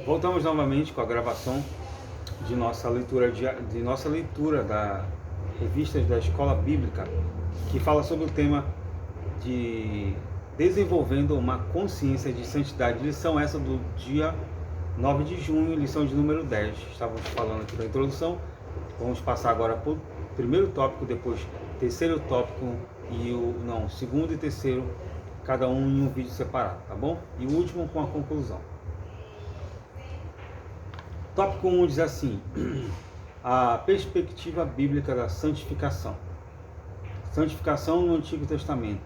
Voltamos novamente com a gravação de nossa leitura da revista da Escola Bíblica, que fala sobre o tema de desenvolvendo uma consciência de santidade. Lição essa do dia 9 de junho, lição de número 10. Estávamos falando aqui da introdução. Vamos passar agora para o primeiro tópico, depois terceiro tópico segundo e terceiro, cada um em um vídeo separado, tá bom? E o último com a conclusão. Tópico 1 diz assim: a perspectiva bíblica da santificação. Santificação no Antigo Testamento.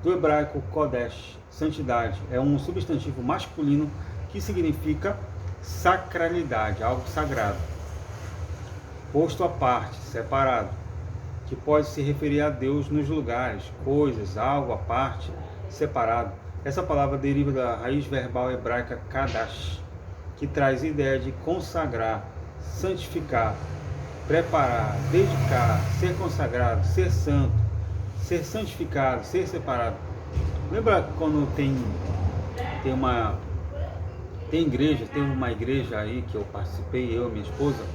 Do hebraico Kodesh, santidade, é um substantivo masculino que significa sacralidade, algo sagrado, posto à parte, separado, que pode se referir a Deus nos lugares, coisas, algo à parte, separado. Essa palavra deriva da raiz verbal hebraica kadash, que traz a ideia de consagrar, santificar, preparar, dedicar, ser consagrado, ser santo, ser santificado, ser separado. Lembra quando tem uma igreja aí que eu participei, eu e minha esposa,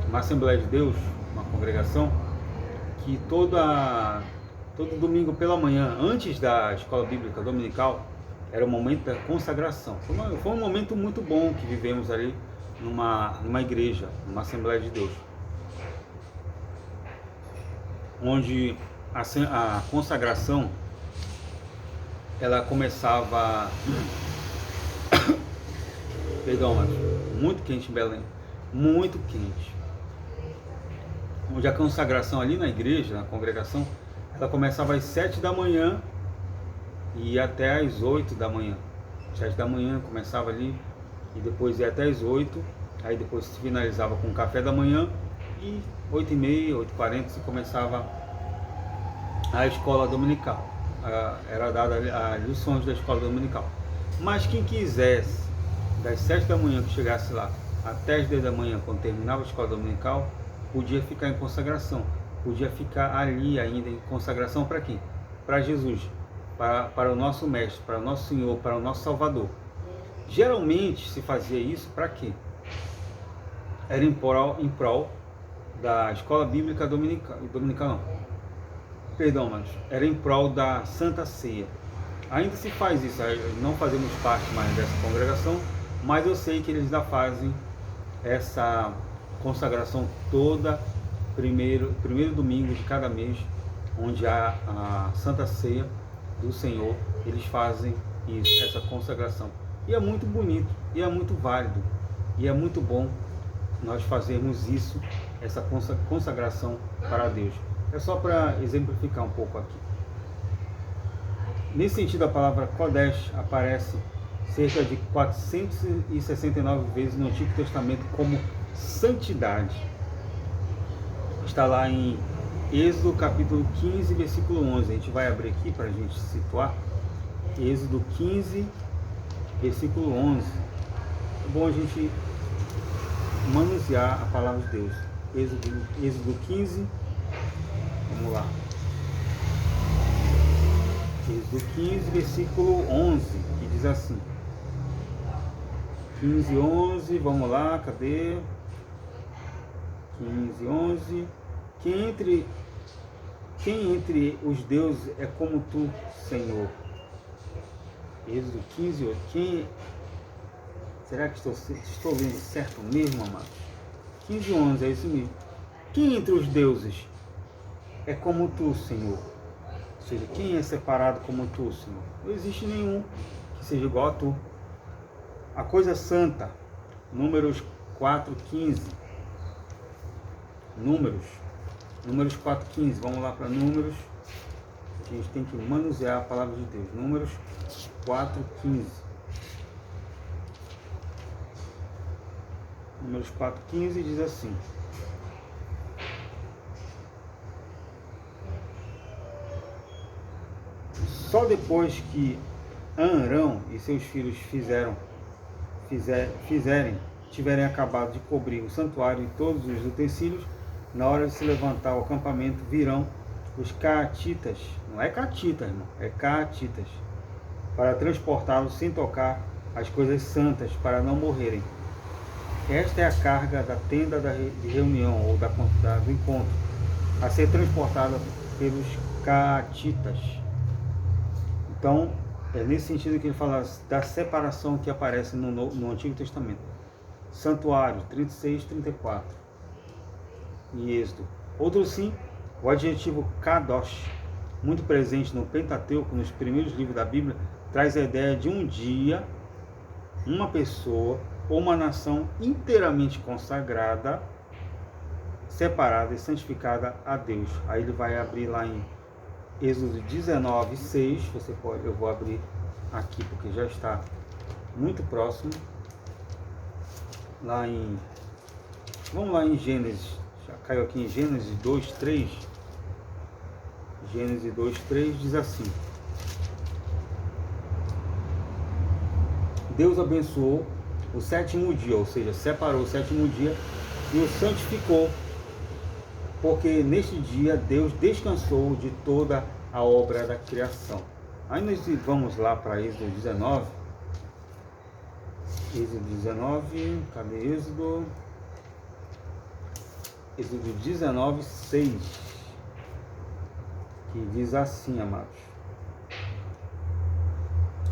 uma Assembleia de Deus, uma congregação, que todo domingo pela manhã, antes da escola bíblica dominical, era o momento da consagração. Foi um momento muito bom que vivemos ali numa igreja, numa Assembleia de Deus, onde a consagração ela começava mas muito quente em Belém, muito quente, onde a consagração ali na igreja, na congregação, ela começava às 7 da manhã e ia até às 8 da manhã. 7 da manhã começava ali e depois ia até às 8, aí depois se finalizava com o café da manhã e 8h30, 8h40 se começava a escola dominical. Era dada as lições da escola dominical. Mas quem quisesse, das 7 da manhã que chegasse lá até as 10 da manhã, quando terminava a escola dominical, podia ficar em consagração, podia ficar ali ainda em consagração para quem? Para Jesus, para o nosso Mestre, para o nosso Senhor, para o nosso Salvador. Geralmente se fazia isso para quê? Era em prol da escola bíblica dominical não. Perdão, mas era em prol da Santa Ceia. Ainda se faz isso, não fazemos parte mais dessa congregação, mas eu sei que eles ainda fazem essa consagração toda, primeiro domingo de cada mês, onde há a Santa Ceia do Senhor, eles fazem isso, essa consagração. E é muito bonito, e é muito válido, e é muito bom nós fazermos isso, essa consagração para Deus. É só para exemplificar um pouco aqui. Nesse sentido, a palavra Kodesh aparece cerca de 469 vezes no Antigo Testamento como santidade. Está lá em Êxodo capítulo 15, versículo 11. A gente vai abrir aqui para a gente situar. Êxodo 15, versículo 11. É bom a gente manusear a palavra de Deus. Êxodo 15, vamos lá. Êxodo 15, versículo 11, que diz assim. 15, 11, vamos lá, cadê? 15, 11. Quem entre os deuses é como tu, Senhor? Êxodo 15, 8. Será que estou lendo certo mesmo, amado? 15, 11, é isso mesmo. Quem entre os deuses é como tu, Senhor? Ou seja, quem é separado como tu, Senhor? Não existe nenhum que seja igual a tu. A coisa santa, Números 4:15. Números 4:15. Vamos lá para Números. A gente tem que manusear a palavra de Deus. Números 4:15. Números 4:15 diz assim: só depois que Arão e seus filhos tiverem acabado de cobrir o santuário e todos os utensílios, na hora de se levantar o acampamento, virão os caatitas, não é catita, irmão, é caatitas, para transportá-los sem tocar as coisas santas para não morrerem. Esta é a carga da tenda de reunião ou do encontro, a ser transportada pelos caatitas. Então, é nesse sentido que ele fala da separação que aparece no Antigo Testamento. Santuário, 36, 34. E Êxodo. Outro sim, o adjetivo kadosh, muito presente no Pentateuco, nos primeiros livros da Bíblia, traz a ideia de um dia, uma pessoa ou uma nação inteiramente consagrada, separada e santificada a Deus. Aí ele vai abrir lá em Êxodo 19, 6. Eu vou abrir aqui porque já está muito próximo. Vamos lá em Gênesis. Já caiu aqui em Gênesis 2, 3. Gênesis 2, 3 diz assim: Deus abençoou o sétimo dia, ou seja, separou o sétimo dia e o santificou, porque neste dia Deus descansou de toda a obra da criação. Aí nós vamos lá para Êxodo 19. Êxodo 19, cadê Êxodo? Êxodo 19, 6, que diz assim, amados.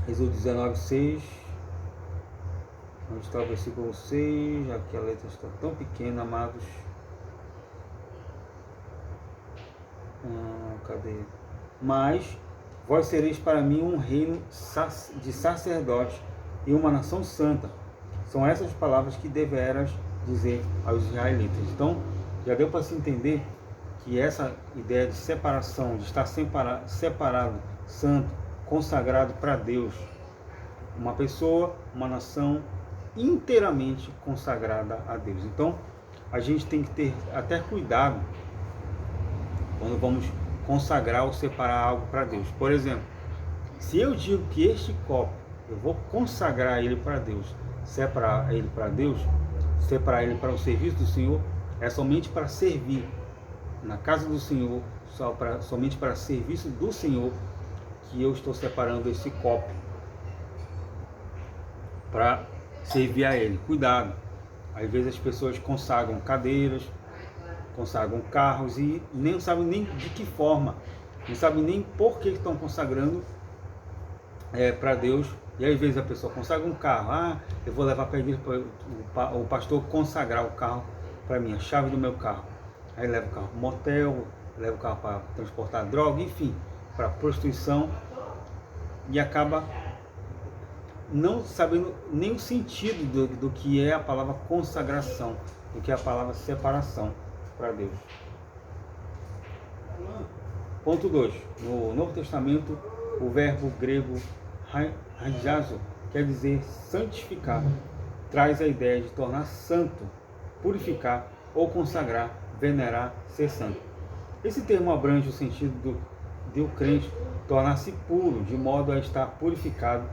Êxodo 19, 6. Onde está o versículo 6? Aqui a letra está tão pequena, amados. Cadê? Mas vós sereis para mim um reino de sacerdotes e uma nação santa. São essas palavras que deveras dizer aos israelitas. Então, já deu para se entender que essa ideia de separação, de estar separado, santo, consagrado para Deus, uma pessoa, uma nação inteiramente consagrada a Deus. Então, a gente tem que ter até cuidado quando vamos consagrar ou separar algo para Deus. Por exemplo, se eu digo que este copo, eu vou consagrar ele para Deus, separar ele para Deus, separar ele para o serviço do Senhor, é somente para servir na casa do Senhor, somente para serviço do Senhor, que eu estou separando esse copo para servir a Ele. Cuidado, às vezes as pessoas consagram cadeiras, consagram carros e nem sabem nem de que forma, não sabem nem por que estão consagrando para Deus. E às vezes a pessoa consagra um carro, eu vou levar para a igreja, para o pastor consagrar o carro para mim, a chave do meu carro. Aí leva o carro para o motel, leva o carro para transportar droga, enfim, para prostituição, e acaba não sabendo nem o sentido do que é a palavra consagração, do que é a palavra separação para Deus. Ponto 2. No Novo Testamento, o verbo grego haijazo quer dizer santificar. Traz a ideia de tornar santo, purificar ou consagrar, venerar, ser santo. Esse termo abrange o sentido de o crente tornar-se puro, de modo a estar purificado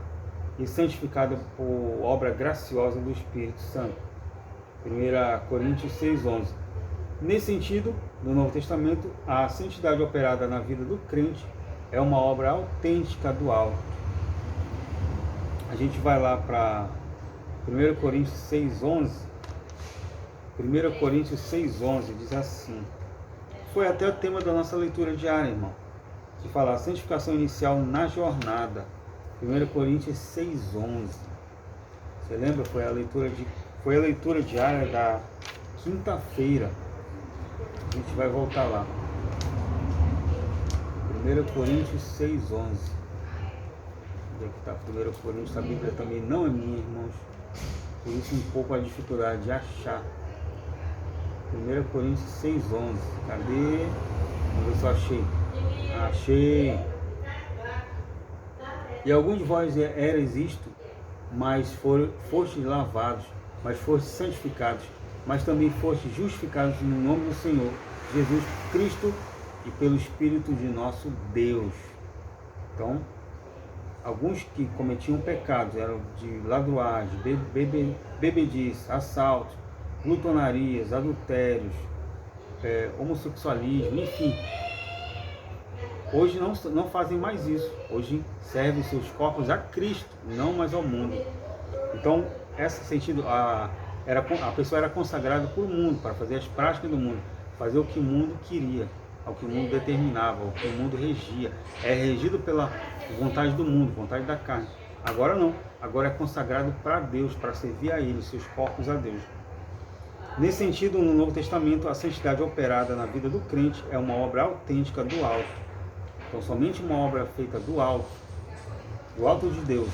e santificado por obra graciosa do Espírito Santo. 1 Coríntios 6,11. Nesse sentido, no Novo Testamento, a santidade operada na vida do crente é uma obra autêntica do alto. A gente vai lá para 1 Coríntios 6,11. 1 Coríntios 6,11 diz assim. Foi até o tema da nossa leitura diária, irmão, que fala a santificação inicial na jornada. 1 Coríntios 6,11. Você lembra? Foi a leitura diária da quinta-feira. A gente vai voltar lá. 1 Coríntios 6,11. Onde é que está? 1 Coríntios, a Bíblia também não é minha, irmãos. Por isso um pouco a dificuldade de achar. 1 Coríntios 6,11. Cadê? Vamos ver se eu achei. Achei. E alguns de vós eres isto, mas fostes lavados, mas fostes santificados, mas também fostes justificados no nome do Senhor Jesus Cristo e pelo Espírito de nosso Deus. Então, alguns que cometiam pecados eram de ladruagem, bebedice, assalto, glutonarias, adultérios, homossexualismo, enfim. Hoje não fazem mais isso. Hoje servem seus corpos a Cristo, não mais ao mundo. Então, esse sentido, a pessoa era consagrada por mundo, para fazer as práticas do mundo, fazer o que o mundo queria, o que o mundo determinava, o que o mundo regia. É regido pela vontade do mundo, vontade da carne. Agora não, agora é consagrado para Deus, para servir a Ele, seus corpos a Deus. Nesse sentido, no Novo Testamento, a santidade operada na vida do crente é uma obra autêntica do alto. Então, somente uma obra feita do alto de Deus,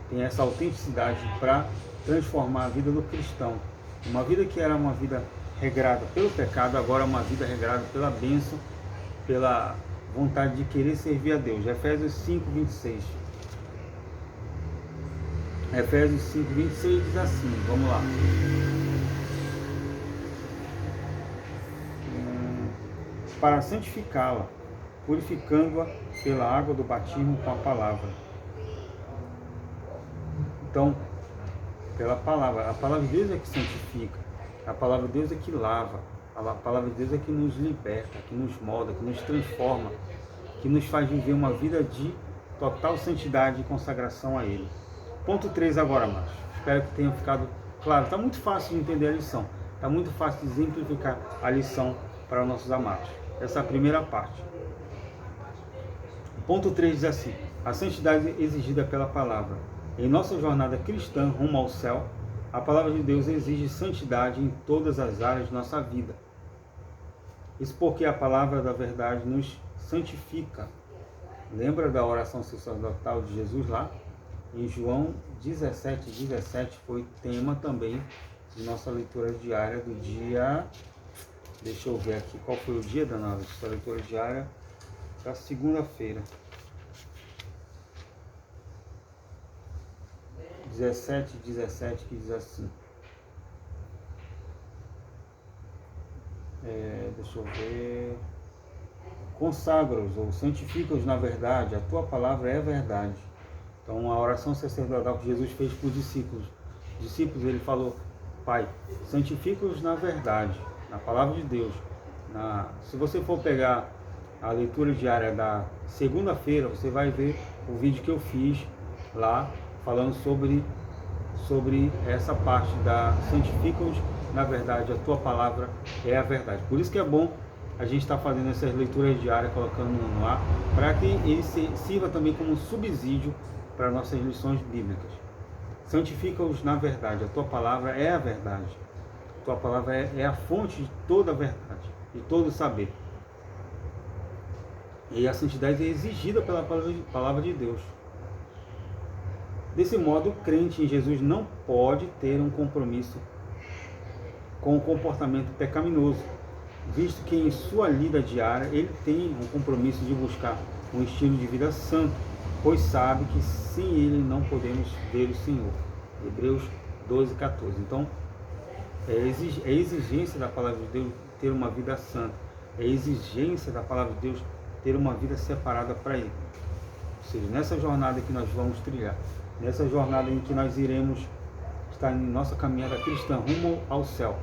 tem essa autenticidade para transformar a vida do cristão. Uma vida que era uma vida regrada pelo pecado, agora é uma vida regrada pela bênção, pela vontade de querer servir a Deus. Efésios 5, 26. Efésios 5, 26 diz assim, vamos lá. Para santificá-la, purificando-a pela água do batismo com a palavra. Então, pela palavra. A palavra de Deus é que santifica. A palavra de Deus é que lava. A palavra de Deus é que nos liberta, que nos molda, que nos transforma, que nos faz viver uma vida de total santidade e consagração a Ele. Ponto 3 agora, macho. Espero que tenha ficado claro. Está muito fácil de entender a lição. Está muito fácil de exemplificar a lição para os nossos amados. Essa é a primeira parte. Ponto 3 diz assim: a santidade exigida pela palavra. Em nossa jornada cristã rumo ao céu, a palavra de Deus exige santidade em todas as áreas de nossa vida. Isso porque a palavra da verdade nos santifica. Lembra da oração sacerdotal de Jesus lá? Em João 17, 17 foi tema também de nossa leitura diária do dia... Deixa eu ver aqui qual foi o dia da nossa leitura diária da segunda-feira. 17, 17, que diz assim. Deixa eu ver. Consagra-os ou santifica-os na verdade, a tua palavra é a verdade. Então, a oração sacerdotal que Jesus fez para os discípulos. Ele falou: Pai, santifica-os na verdade, na palavra de Deus. Se você for pegar a leitura diária da segunda-feira, você vai ver o vídeo que eu fiz lá, falando sobre essa parte da santifica-os na verdade, a tua palavra é a verdade. Por isso que é bom a gente estar fazendo essas leituras diárias, colocando no ar, para que ele sirva também como um subsídio para nossas lições bíblicas. Santifica-os na verdade, a tua palavra é a verdade. A tua palavra é a fonte de toda a verdade, de todo o saber. E a santidade é exigida pela palavra de Deus. Desse modo, o crente em Jesus não pode ter um compromisso com o comportamento pecaminoso, visto que em sua lida diária ele tem um compromisso de buscar um estilo de vida santo, pois sabe que sem ele não podemos ver o Senhor. Hebreus 12, 14. Então, é exigência da palavra de Deus ter uma vida santa, é exigência da palavra de Deus ter uma vida separada para Ele. Ou seja, nessa jornada que nós vamos trilhar, nessa jornada em que nós iremos estar em nossa caminhada cristã rumo ao céu,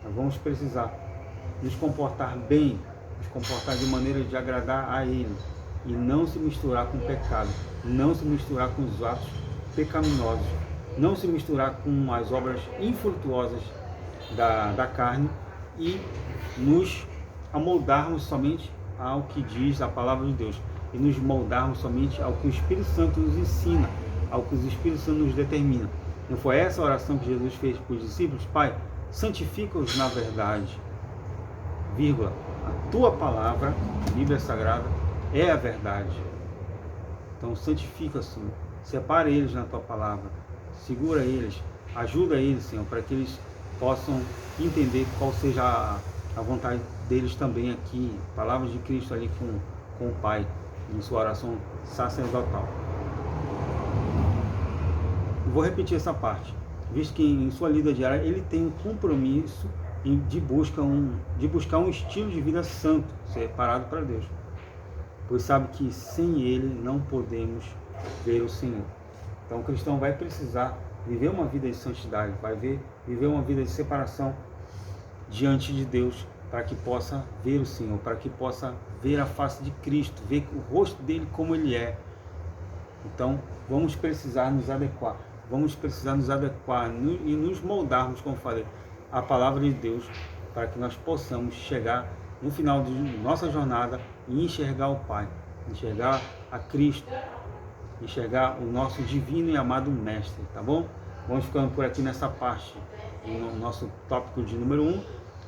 nós vamos precisar nos comportar bem, nos comportar de maneira de agradar a Ele e não se misturar com o pecado, não se misturar com os atos pecaminosos, não se misturar com as obras infrutuosas da carne e nos amoldarmos somente ao que diz a palavra de Deus e nos moldarmos somente ao que o Espírito Santo nos ensina, ao que o Espírito Santo nos determina. Não foi essa a oração que Jesus fez para os discípulos? Pai, santifica-os na verdade, vírgula, a tua palavra, a Bíblia Sagrada, é a verdade. Então santifica, Senhor, separa eles na tua palavra, segura eles, ajuda eles, Senhor, para que eles possam entender qual seja a vontade deles também aqui, palavras de Cristo ali com o Pai, em sua oração sacerdotal. Vou repetir essa parte, visto que em sua lida diária ele tem um compromisso de buscar um estilo de vida santo, separado para Deus, pois sabe que sem ele não podemos ver o Senhor. Então o cristão vai precisar viver uma vida de santidade, vai viver uma vida de separação diante de Deus, para que possa ver o Senhor, para que possa ver a face de Cristo, ver o rosto dele como ele é. Então vamos precisar nos adequar, vamos precisar nos adequar e nos moldarmos, como falei, à palavra de Deus, para que nós possamos chegar no final de nossa jornada e enxergar o Pai, enxergar a Cristo, enxergar o nosso divino e amado Mestre, tá bom? Vamos ficando por aqui nessa parte, no nosso tópico de número 1.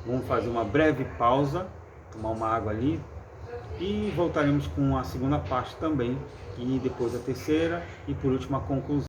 Vamos fazer uma breve pausa, tomar uma água ali, e voltaremos com a segunda parte também, e depois a terceira, e por último a conclusão.